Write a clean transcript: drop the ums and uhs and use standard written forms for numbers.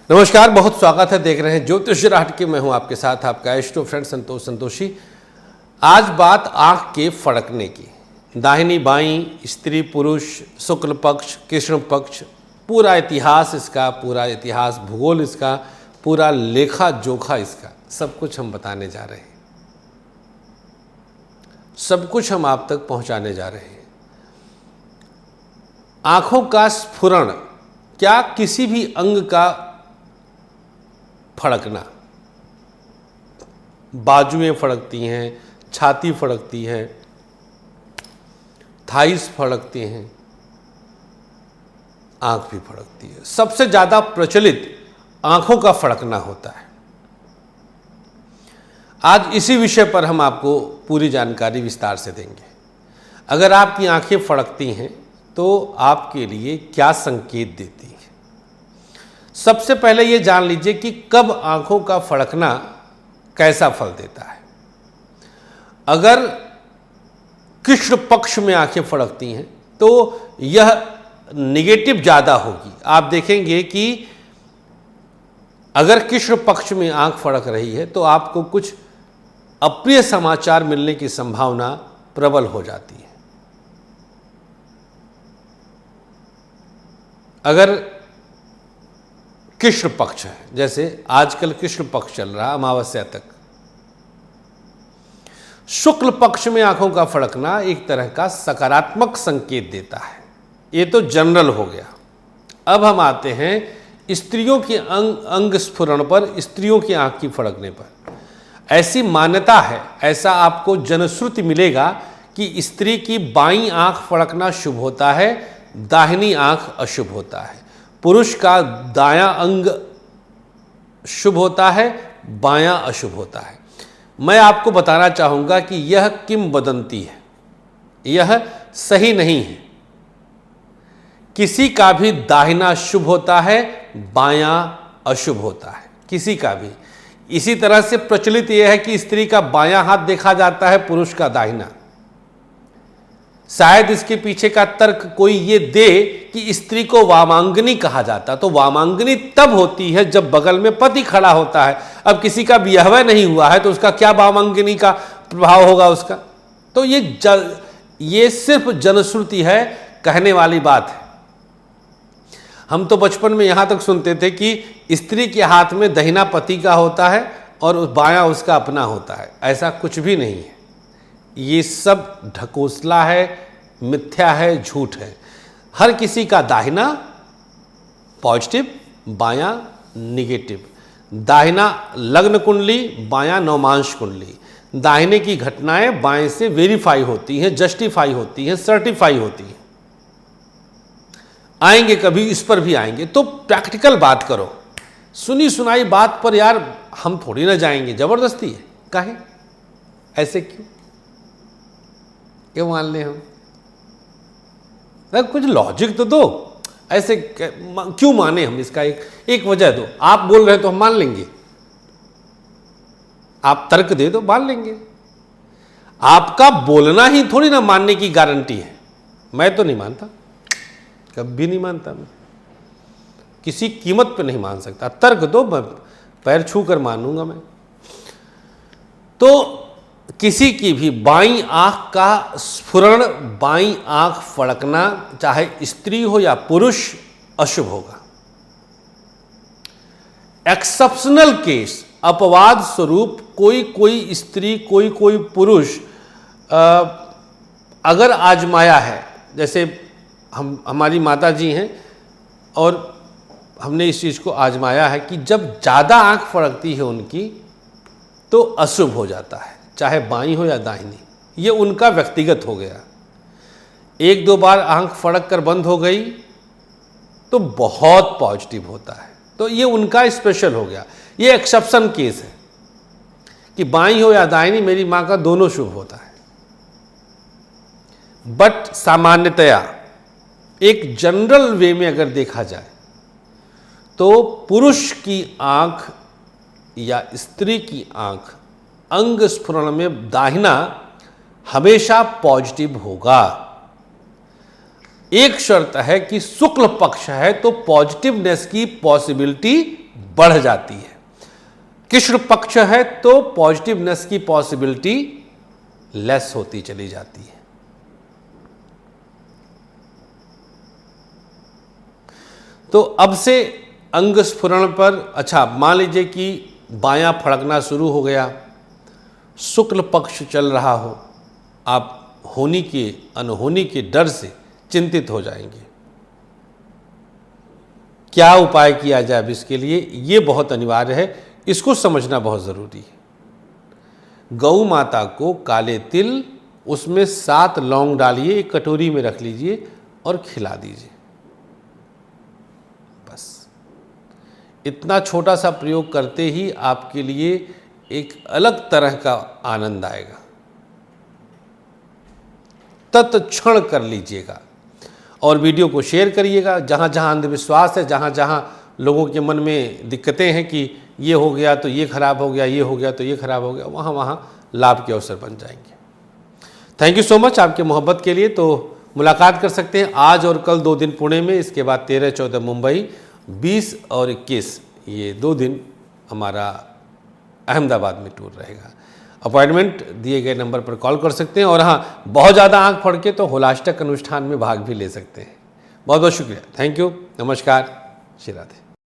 नमस्कार, बहुत स्वागत है। देख रहे हैं ज्योतिष राहट के। मैं हूं आपके साथ आपका एस्ट्रो फ्रेंड संतोष संतोषी। आज बात आंख के फड़कने की। दाहिनी बाईं, स्त्री पुरुष, शुक्ल पक्ष, कृष्ण पक्ष, पूरा इतिहास इसका, पूरा इतिहास भूगोल इसका, पूरा लेखा जोखा इसका, सब कुछ हम बताने जा रहे हैं। सब कुछ हम आप तक पहुंचाने जा रहे हैं। आंखों का स्फुरण, क्या किसी भी अंग का फड़कना, बाजुएं फड़कती हैं, छाती फड़कती है, थाइस फड़कते हैं, आंख भी फड़कती है। सबसे ज्यादा प्रचलित आंखों का फड़कना होता है। आज इसी विषय पर हम आपको पूरी जानकारी विस्तार से देंगे। अगर आपकी आंखें फड़कती हैं तो आपके लिए क्या संकेत देती हैं। सबसे पहले ये जान लीजिए कि कब आंखों का फड़कना कैसा फल देता है। अगर कृष्ण पक्ष में आंखें फड़कती हैं तो यह निगेटिव ज़्यादा होगी। आप देखेंगे कि अगर कृष्ण पक्ष में आंख फड़क रही है तो आपको कुछ अप्रिय समाचार मिलने की संभावना प्रबल हो जाती है। अगर कृष्ण पक्ष है, जैसे आजकल कृष्ण पक्ष चल रहा अमावस्या तक, शुक्ल पक्ष में आंखों का फड़कना एक तरह का सकारात्मक संकेत देता है। ये तो जनरल हो गया। अब हम आते हैं स्त्रियों के अंग स्फुरण पर, स्त्रियों की आंख की फड़कने पर। ऐसी मान्यता है, ऐसा आपको जनश्रुति मिलेगा कि स्त्री की बाईं आंख फड़कना शुभ होता है, दाहिनी आंख अशुभ होता है। पुरुष का दायां अंग शुभ होता है, बायां अशुभ होता है। मैं आपको बताना चाहूंगा कि यह किंवदंती है, यह सही नहीं है। किसी का भी दाहिना शुभ होता है, बायां अशुभ होता है, किसी का भी। इसी तरह से प्रचलित यह है कि स्त्री का बायां हाथ देखा जाता है, पुरुष का दाहिना। शायद इसके पीछे का तर्क कोई ये दे कि स्त्री को वामांगनी कहा जाता। तो वामांगनी तब होती है जब बगल में पति खड़ा होता है। अब किसी का विवाह नहीं हुआ है तो उसका क्या वामांगनी का प्रभाव होगा उसका। तो ये सिर्फ जनश्रुति है, कहने वाली बात है। हम तो बचपन में यहां तक सुनते थे कि स्त्री के हाथ में दहिना पति का होता है और बायां उसका अपना होता है। ऐसा कुछ भी नहीं है। ये सब ढकोसला है, मिथ्या है, झूठ है। हर किसी का दाहिना पॉजिटिव, बायां निगेटिव। दाहिना लग्न कुंडली, बायां नवमांश कुंडली। दाहिने की घटनाएं बाएं से वेरीफाई होती हैं, जस्टिफाई होती हैं, सर्टिफाई होती हैं। आएंगे कभी, इस पर भी आएंगे। तो प्रैक्टिकल बात करो। सुनी सुनाई बात पर यार हम थोड़ी ना जाएंगे, जबरदस्ती है। काहे ऐसे क्यों मान ले हम? कुछ लॉजिक तो दो। ऐसे क्यों माने हम? इसका एक वजह दो। आप बोल रहे हैं तो हम मान लेंगे, आप तर्क दे दो, मान लेंगे। आपका बोलना ही थोड़ी ना मानने की गारंटी है। मैं तो नहीं मानता, कभी नहीं मानता। मैं किसी कीमत पे नहीं मान सकता। तर्क दो, मैं पैर छू कर मानूंगा मैं। तो किसी की भी बाईं आंख का स्फुरण, बाईं आंख फड़कना, चाहे स्त्री हो या पुरुष, अशुभ होगा। एक्सेप्शनल केस, अपवाद स्वरूप कोई स्त्री, कोई पुरुष अगर आजमाया है, जैसे हमारी माता जी हैं और हमने इस चीज़ को आजमाया है कि जब ज़्यादा आंख फड़कती है उनकी तो अशुभ हो जाता है, चाहे बाईं हो या दाहिनी। ये उनका व्यक्तिगत हो गया। एक दो बार आंख फड़क कर बंद हो गई तो बहुत पॉजिटिव होता है। तो ये उनका स्पेशल हो गया। ये एक्सेप्शन केस है कि बाईं हो या दाहिनी, मेरी मां का दोनों शुभ होता है। बट सामान्यतया एक जनरल वे में अगर देखा जाए तो पुरुष की आंख या स्त्री की आंख अंग स्फुरण में दाहिना हमेशा पॉजिटिव होगा। एक शर्त है कि शुक्ल पक्ष है तो पॉजिटिवनेस की पॉसिबिलिटी बढ़ जाती है। कृष्ण पक्ष है तो पॉजिटिवनेस की पॉसिबिलिटी लेस होती चली जाती है। तो अब से अंग स्फुरण पर, अच्छा मान लीजिए कि बायां फड़कना शुरू हो गया, शुक्ल पक्ष चल रहा हो, आप होनी के अनहोनी के डर से चिंतित हो जाएंगे। क्या उपाय किया जाए अब इसके लिए, ये बहुत अनिवार्य है, इसको समझना बहुत ज़रूरी है। गौ माता को काले तिल, उसमें 7 लौंग डालिए, एक कटोरी में रख लीजिए और खिला दीजिए। बस इतना छोटा सा प्रयोग करते ही आपके लिए एक अलग तरह का आनंद आएगा। तत्क्षण कर लीजिएगा और वीडियो को शेयर करिएगा। जहाँ जहाँ अंधविश्वास है, जहाँ जहाँ लोगों के मन में दिक्कतें हैं कि ये हो गया तो ये खराब हो गया, ये हो गया तो ये खराब हो गया, वहाँ वहाँ लाभ के अवसर बन जाएंगे। थैंक यू सो मच आपके मोहब्बत के लिए। तो मुलाकात कर सकते हैं आज और कल 2 दिन पुणे में, इसके बाद 13-14 मुंबई, 20 और 21 ये 2 दिन हमारा अहमदाबाद में टूर रहेगा। अपॉइंटमेंट दिए गए नंबर पर कॉल कर सकते हैं और हाँ, बहुत ज़्यादा आंख फड़के तो होलाष्टक अनुष्ठान में भाग भी ले सकते हैं। बहुत बहुत शुक्रिया, थैंक यू, नमस्कार, श्री राधे।